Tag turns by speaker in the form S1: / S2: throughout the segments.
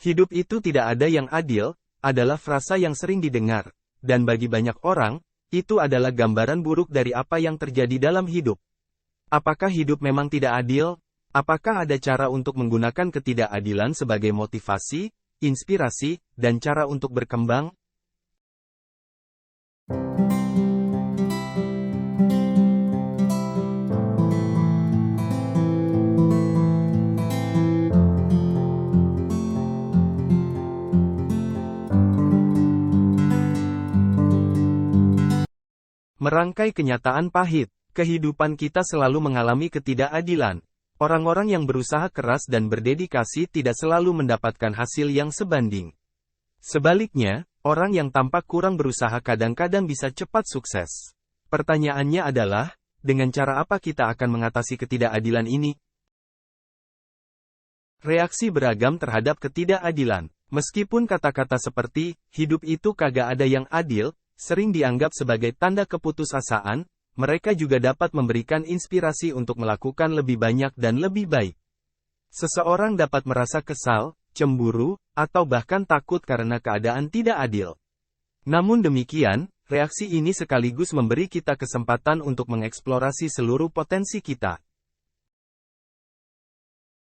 S1: Hidup itu tidak ada yang adil, adalah frasa yang sering didengar, dan bagi banyak orang, itu adalah gambaran buruk dari apa yang terjadi dalam hidup. Apakah hidup memang tidak adil? Apakah ada cara untuk menggunakan ketidakadilan sebagai motivasi, inspirasi, dan cara untuk berkembang? Merangkai kenyataan pahit, kehidupan kita selalu mengalami ketidakadilan. Orang-orang yang berusaha keras dan berdedikasi tidak selalu mendapatkan hasil yang sebanding. Sebaliknya, orang yang tampak kurang berusaha kadang-kadang bisa cepat sukses. Pertanyaannya adalah, dengan cara apa kita akan mengatasi ketidakadilan ini? Reaksi beragam terhadap ketidakadilan. Meskipun kata-kata seperti, hidup itu kagak ada yang adil, sering dianggap sebagai tanda keputusasaan, mereka juga dapat memberikan inspirasi untuk melakukan lebih banyak dan lebih baik. Seseorang dapat merasa kesal, cemburu, atau bahkan takut karena keadaan tidak adil. Namun demikian, reaksi ini sekaligus memberi kita kesempatan untuk mengeksplorasi seluruh potensi kita.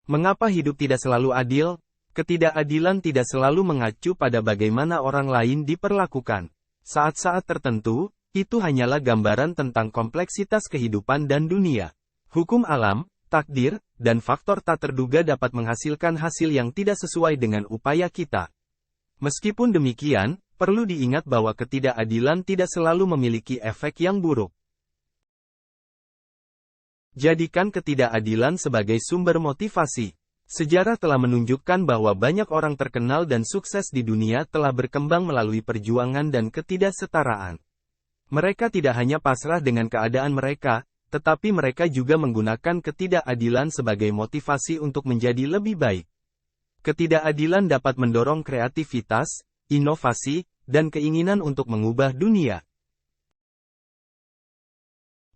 S1: Mengapa hidup tidak selalu adil? Ketidakadilan tidak selalu mengacu pada bagaimana orang lain diperlakukan. Saat-saat tertentu, itu hanyalah gambaran tentang kompleksitas kehidupan dan dunia. Hukum alam, takdir, dan faktor tak terduga dapat menghasilkan hasil yang tidak sesuai dengan upaya kita. Meskipun demikian, perlu diingat bahwa ketidakadilan tidak selalu memiliki efek yang buruk. Jadikan ketidakadilan sebagai sumber motivasi. Sejarah telah menunjukkan bahwa banyak orang terkenal dan sukses di dunia telah berkembang melalui perjuangan dan ketidaksetaraan. Mereka tidak hanya pasrah dengan keadaan mereka, tetapi mereka juga menggunakan ketidakadilan sebagai motivasi untuk menjadi lebih baik. Ketidakadilan dapat mendorong kreativitas, inovasi, dan keinginan untuk mengubah dunia.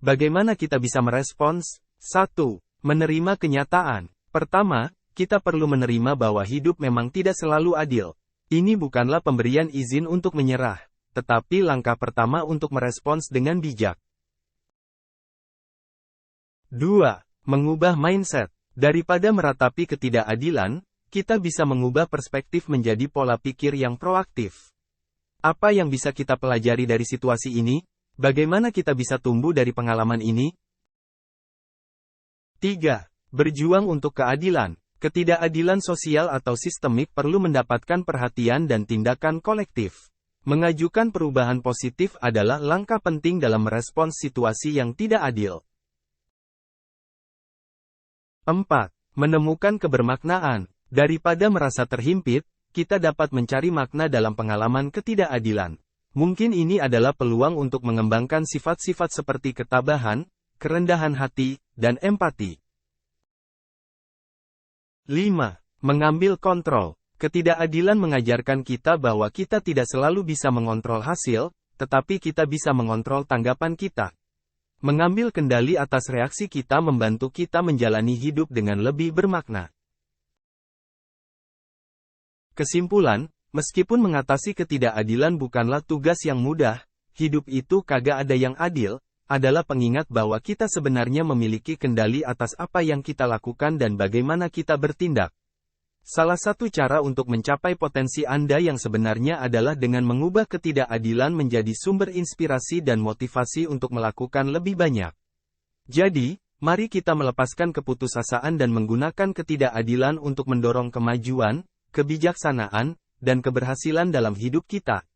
S1: Bagaimana kita bisa merespons? 1. Menerima kenyataan. Pertama, kita perlu menerima bahwa hidup memang tidak selalu adil. Ini bukanlah pemberian izin untuk menyerah, tetapi langkah pertama untuk merespons dengan bijak. 2. Mengubah mindset. Daripada meratapi ketidakadilan, kita bisa mengubah perspektif menjadi pola pikir yang proaktif. Apa yang bisa kita pelajari dari situasi ini? Bagaimana kita bisa tumbuh dari pengalaman ini? 3. Berjuang untuk keadilan. Ketidakadilan sosial atau sistemik perlu mendapatkan perhatian dan tindakan kolektif. Mengajukan perubahan positif adalah langkah penting dalam merespons situasi yang tidak adil. 4. Menemukan kebermaknaan. Daripada merasa terhimpit, kita dapat mencari makna dalam pengalaman ketidakadilan. Mungkin ini adalah peluang untuk mengembangkan sifat-sifat seperti ketabahan, kerendahan hati, dan empati. 5. Mengambil kontrol. Ketidakadilan mengajarkan kita bahwa kita tidak selalu bisa mengontrol hasil, tetapi kita bisa mengontrol tanggapan kita. Mengambil kendali atas reaksi kita membantu kita menjalani hidup dengan lebih bermakna. Kesimpulan, meskipun mengatasi ketidakadilan bukanlah tugas yang mudah, hidup itu kagak ada yang adil, adalah pengingat bahwa kita sebenarnya memiliki kendali atas apa yang kita lakukan dan bagaimana kita bertindak. Salah satu cara untuk mencapai potensi Anda yang sebenarnya adalah dengan mengubah ketidakadilan menjadi sumber inspirasi dan motivasi untuk melakukan lebih banyak. Jadi, mari kita melepaskan keputusasaan dan menggunakan ketidakadilan untuk mendorong kemajuan, kebijaksanaan, dan keberhasilan dalam hidup kita.